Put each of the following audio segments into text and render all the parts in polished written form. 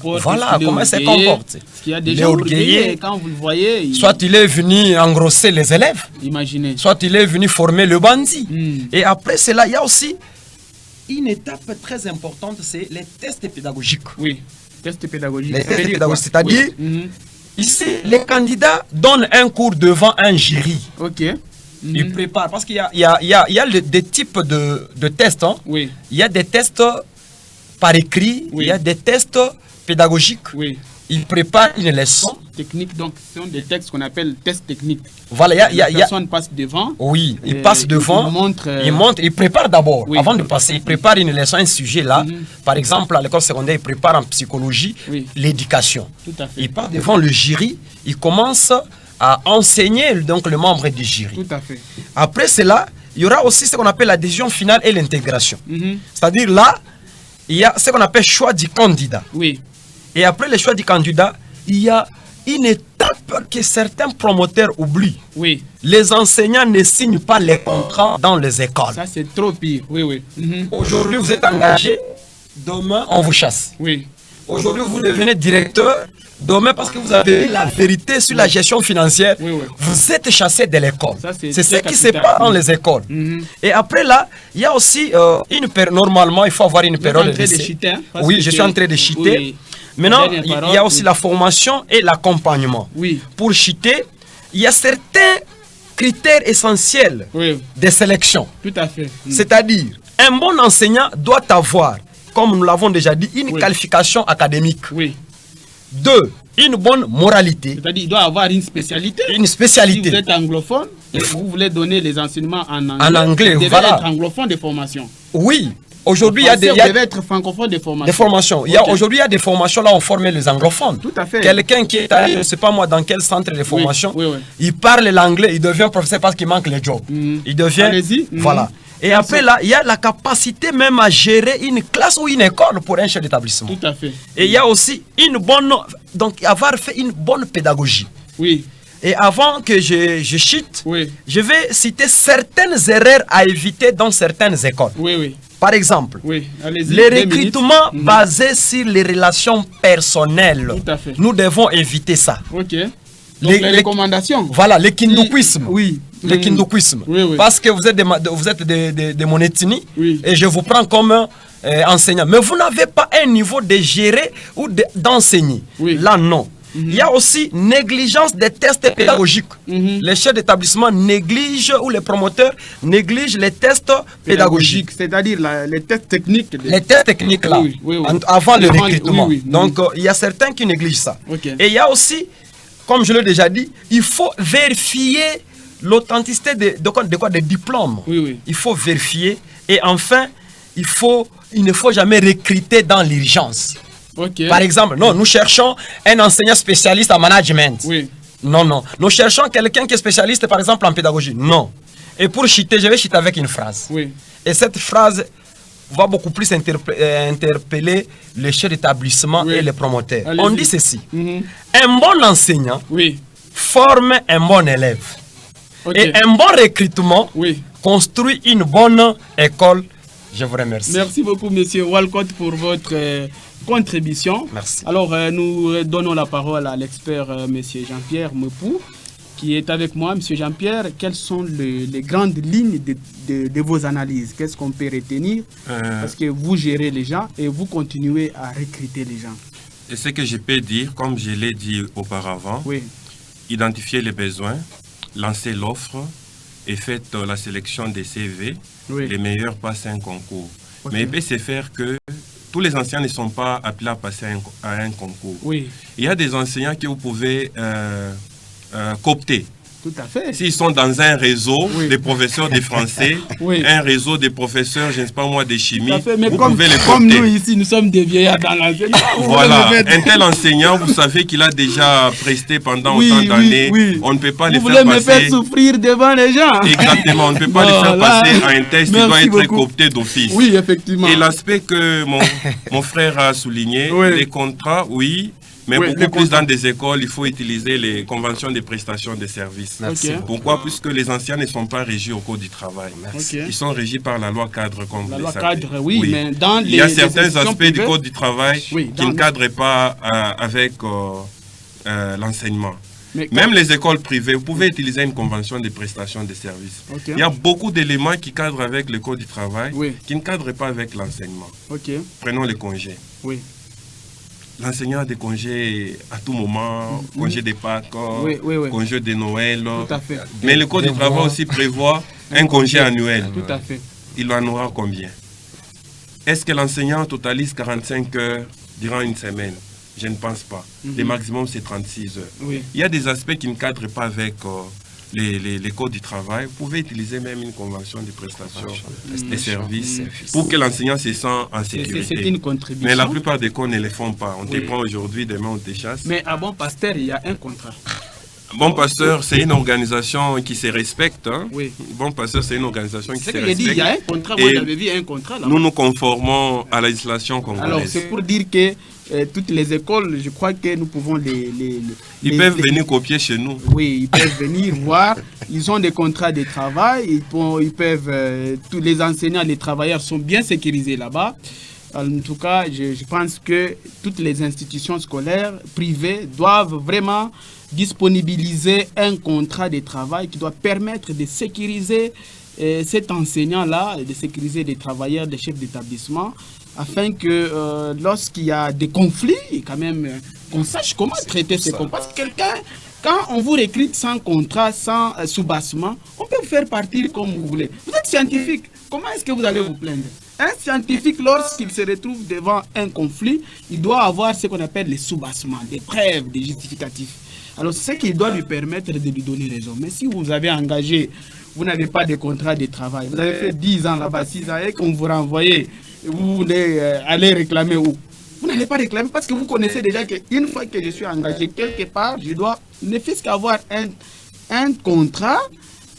Voilà, comment il se comporte. Parce qu'il y a des gens orgueilleux, quand vous le voyez... Soit il est venu engrosser les élèves, imaginez. Soit il est venu former le bandit. Et après cela, il y a aussi une étape très importante, c'est les tests pédagogiques. Oui, tests pédagogiques. Les tests pédagogiques, c'est-à-dire, ici, les candidats donnent un cours devant un jury. Ok. Ils préparent, parce qu'il y a des types de tests. Hein. Oui. Il y a des tests par écrit, il y a des tests pédagogiques. Oui. Ils préparent une leçon. Technique, donc ce sont des textes qu'on appelle tests techniques. Voilà, la personne passe devant. Oui, il passe devant. Il prépare d'abord, avant de passer. Il prépare une leçon, un sujet là. Par exemple, à l'école secondaire, il prépare en psychologie l'éducation. Tout à fait. Il part devant le jury, il commence à enseigner donc le membre du jury. Tout à fait. Après cela, il y aura aussi ce qu'on appelle la décision finale et l'intégration. C'est-à-dire là, il y a ce qu'on appelle choix du candidat. Oui. Et après le choix du candidat, il y a une étape que certains promoteurs oublient. Oui. Les enseignants ne signent pas les contrats dans les écoles. Ça, c'est trop pire. Oui, oui. Aujourd'hui, vous êtes engagé. Demain, on vous chasse. Oui. Aujourd'hui, vous devenez directeur. Demain, parce que vous avez la vérité sur la gestion financière, vous êtes chassé de l'école. C'est ce qui se passe dans les écoles. Et après là, il y a aussi normalement, il faut avoir une période de lycée. Oui, je suis en train de chuter. Oui. Maintenant, il y a aussi la formation et l'accompagnement. Oui. Pour chuter, il y a certains critères essentiels de sélection. Tout à fait. C'est-à-dire, un bon enseignant doit avoir, comme nous l'avons déjà dit, une qualification académique. Oui. 2, une bonne moralité. C'est-à-dire qu'il doit avoir une spécialité. Une spécialité. Si vous êtes anglophone, vous voulez donner les enseignements en anglais. En anglais, vous devez être anglophone de formation. Oui. Aujourd'hui, il y a des... Vous devez être francophone de formation. Des formations. Aujourd'hui, il y a des formations là où on forme les anglophones. Tout à fait. Quelqu'un qui est allé, je ne sais pas moi, dans quel centre de formation, il parle l'anglais, il devient professeur parce qu'il manque le job. Il devient... Allez-y. Voilà. Et après là, il y a la capacité même à gérer une classe ou une école pour un chef d'établissement. Tout à fait. Et il y a aussi une bonne... Donc, avoir fait une bonne pédagogie. Oui. Et avant que je chute, je vais citer certaines erreurs à éviter dans certaines écoles. Oui, oui. Par exemple, les recrutements basés sur les relations personnelles. Tout à fait. Nous devons éviter ça. Ok. Donc les recommandations. Voilà, le kindouquisme. Oui. Le kindouquisme. Oui, oui. Parce que vous êtes de mon ethnie et je vous prends comme enseignant. Mais vous n'avez pas un niveau de gérer ou d'enseigner. Là, non. Il y a aussi négligence des tests pédagogiques. Les chefs d'établissement négligent ou les promoteurs négligent les tests pédagogiques. C'est-à-dire les tests techniques. Les tests techniques là, avant le recrutement. Donc il y a certains qui négligent ça. Et il y a aussi, comme je l'ai déjà dit, il faut vérifier l'authenticité des diplômes. Il faut vérifier. Et enfin, il ne faut jamais recruter dans l'urgence. Par exemple, non, nous cherchons un enseignant spécialiste en management. Non, non. Nous cherchons quelqu'un qui est spécialiste, par exemple, en pédagogie. Non. Et pour chuter, je vais chuter avec une phrase. Et cette phrase va beaucoup plus interpeller les chefs d'établissement et les promoteurs. On dit ceci. Un bon enseignant forme un bon élève. Et un bon recrutement construit une bonne école. Je vous remercie. Merci beaucoup, M. Walcott, pour votre contribution. Merci. Alors, nous donnons la parole à l'expert M. Jean-Pierre Mepou, qui est avec moi. M. Jean-Pierre, quelles sont les grandes lignes de vos analyses? Qu'est-ce qu'on peut retenir? Parce que vous gérez les gens et vous continuez à recruter les gens. Et ce que je peux dire, comme je l'ai dit auparavant, identifier les besoins, lancer l'offre et faites la sélection des CV. Les meilleurs passent un concours. Mais il peut se faire que tous les enseignants ne sont pas appelés à passer à un concours. Il y a des enseignants que vous pouvez coopter. Tout à fait. S'ils sont dans un réseau de professeurs de français, un réseau de professeurs, je ne sais pas moi, de chimie, mais vous comme, pouvez les comme coopter. nous ici, nous sommes des vieillards dans l'enseignement. Voilà, un tel enseignant, vous savez qu'il a déjà presté pendant autant d'années. On ne peut pas les faire passer. Vous voulez me faire souffrir devant les gens. Exactement, on ne peut pas les faire passer à un test, il doit être coopté d'office. Oui, effectivement. Et l'aspect que mon frère a souligné, les contrats, Mais beaucoup plus dans des écoles, il faut utiliser les conventions de prestations de services. Pourquoi? Puisque les anciens ne sont pas régis au Code du travail. Ils sont régis par la loi cadre, comme vous le savez. La loi cadre, oui, mais dans il y a certains aspects du Code du travail qui ne cadrent pas avec l'enseignement. Même les écoles privées, vous pouvez utiliser une convention de prestation de services. Il y a beaucoup d'éléments qui cadrent avec le Code du travail, qui ne cadrent pas avec l'enseignement. Prenons les congés. L'enseignant a des congés à tout moment, congés de Pâques, congés de Noël. Mais le Code du travail aussi prévoit un congé annuel. Tout à fait. Il en aura combien? Est-ce que l'enseignant totalise 45 heures durant une semaine? Je ne pense pas. Le maximum, c'est 36 heures. Il y a des aspects qui ne cadrent pas avec les codes du travail. Vous pouvez utiliser même une convention de prestation des services pour que l'enseignant se sente en sécurité. C'est une contribution. Mais la plupart des cas ne le font pas. On te prend aujourd'hui, demain on te chasse. Mais à Bon Pasteur, il y a un contrat. Bon Pasteur, c'est une organisation qui se respecte. Bon Pasteur, c'est une organisation qui se respecte. Il y a un contrat, vous avez vu un contrat là. Nous nous conformons à la législation congolaise. Alors c'est pour dire que toutes les écoles, je crois que nous pouvons ils peuvent venir copier chez nous. Oui, ils peuvent venir voir. Ils ont des contrats de travail. Ils peuvent, tous les enseignants, les travailleurs sont bien sécurisés là-bas. En tout cas, je pense que toutes les institutions scolaires privées doivent vraiment disponibiliser un contrat de travail qui doit permettre de sécuriser cet enseignant-là, de sécuriser les travailleurs, les chefs d'établissement, afin que lorsqu'il y a des conflits, quand même, qu'on sache comment traiter ces conflits. Parce que quelqu'un, quand on vous recrute sans contrat, sans soubassement, on peut vous faire partir comme vous voulez. Vous êtes scientifique, comment est-ce que vous allez vous plaindre? Un scientifique, lorsqu'il se retrouve devant un conflit, il doit avoir ce qu'on appelle les soubassements, des preuves, des justificatifs. Alors c'est ce qui doit lui permettre de lui donner raison. Mais si vous avez engagé, vous n'avez pas de contrat de travail, vous avez fait 10 ans là-bas, 6 ans, et qu'on vous renvoie, vous voulez aller réclamer où? Vous n'allez pas réclamer parce que vous connaissez déjà qu'une fois que je suis engagé quelque part, je dois ne fût-ce qu'avoir un contrat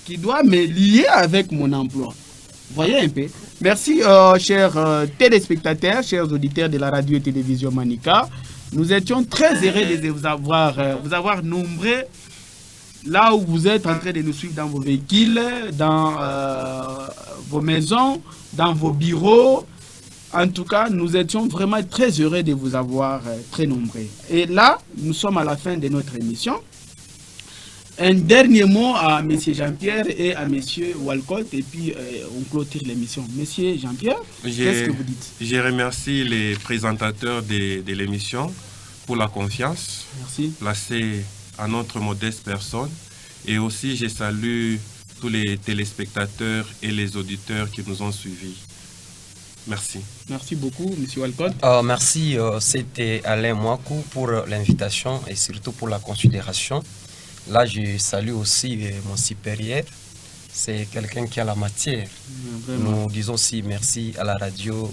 qui doit me lier avec mon emploi. Voyez un peu. Merci, chers téléspectateurs, chers auditeurs de la radio et télévision Manika. Nous étions très heureux de vous avoir nombreux là où vous êtes en train de nous suivre dans vos véhicules, dans vos maisons, dans vos bureaux. En tout cas, nous étions vraiment très heureux de vous avoir très nombreux. Et là, nous sommes à la fin de notre émission. Un dernier mot à M. Jean-Pierre et à M. Walcott, et puis on clôture l'émission. M. Jean-Pierre, qu'est-ce que vous dites? Je remercie les présentateurs de l'émission pour la confiance placée à notre modeste personne. Et aussi, je salue tous les téléspectateurs et les auditeurs qui nous ont suivis. Merci. Merci beaucoup, M. Walcott. Merci, c'était Alain Mouakou pour l'invitation et surtout pour la considération. Là, je salue aussi mon supérieur. C'est quelqu'un qui a la matière. Nous disons aussi merci à la radio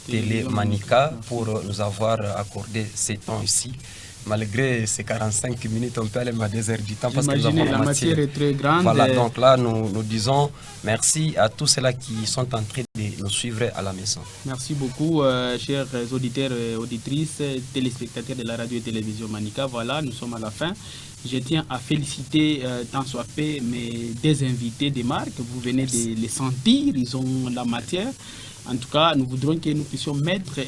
Télé Manika pour nous avoir accordé ces temps ici. Malgré ces 45 minutes, on peut aller à 2 heures du temps parce que nous avons la matière est très grande. Voilà, donc là, nous disons merci à tous ceux-là qui sont en train de nous suivre à la maison. Merci beaucoup, chers auditeurs et auditrices, téléspectateurs de la radio et télévision Manika. Voilà, nous sommes à la fin. Je tiens à féliciter tant soit fait mes deux invités des marques. Vous venez de les sentir, ils ont la matière. En tout cas, nous voudrons que nous puissions mettre,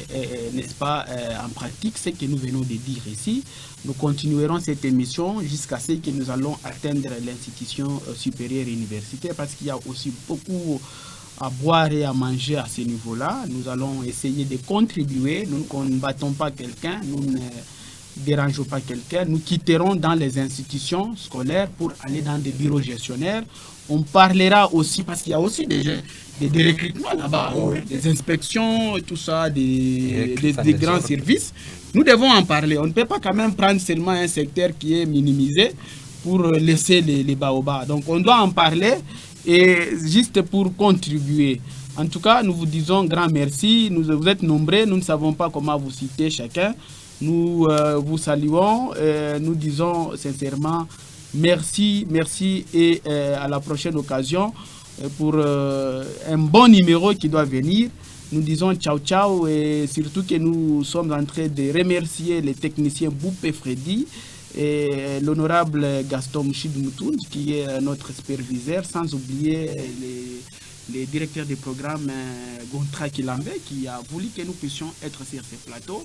n'est-ce pas, en pratique ce que nous venons de dire ici. Nous continuerons cette émission jusqu'à ce que nous allons atteindre l'institution supérieure universitaire parce qu'il y a aussi beaucoup à boire et à manger à ce niveau-là. Nous allons essayer de contribuer. Nous ne combattons pas quelqu'un, nous ne dérangeons pas quelqu'un. Nous quitterons dans les institutions scolaires pour aller dans des bureaux gestionnaires. On parlera aussi, parce qu'il y a aussi des recrutements là-bas, des inspections, tout ça, des grands services. Nous devons en parler. On ne peut pas quand même prendre seulement un secteur qui est minimisé pour laisser les baobabs. Donc on doit en parler et juste pour contribuer. En tout cas, nous vous disons grand merci. Vous êtes nombreux, nous ne savons pas comment vous citer chacun. Nous vous saluons, nous disons sincèrement merci et à la prochaine occasion pour un bon numéro qui doit venir. nous disons ciao ciao et surtout que nous sommes en train de remercier les techniciens Boupé Freddy et l'honorable Gaston Mouchid Moutoun qui est notre superviseur, sans oublier les directeurs des programmes Gontra Kilambe qui a voulu que nous puissions être sur ce plateau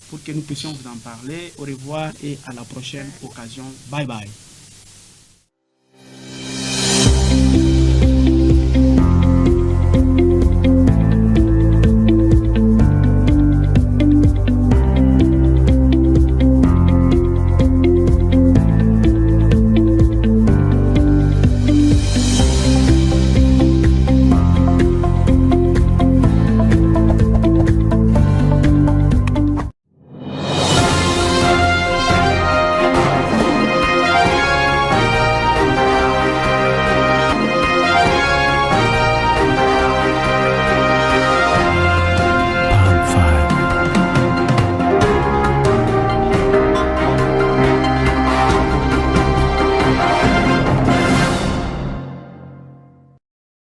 pour que nous puissions vous en parler. Au revoir et à la prochaine occasion. Bye bye.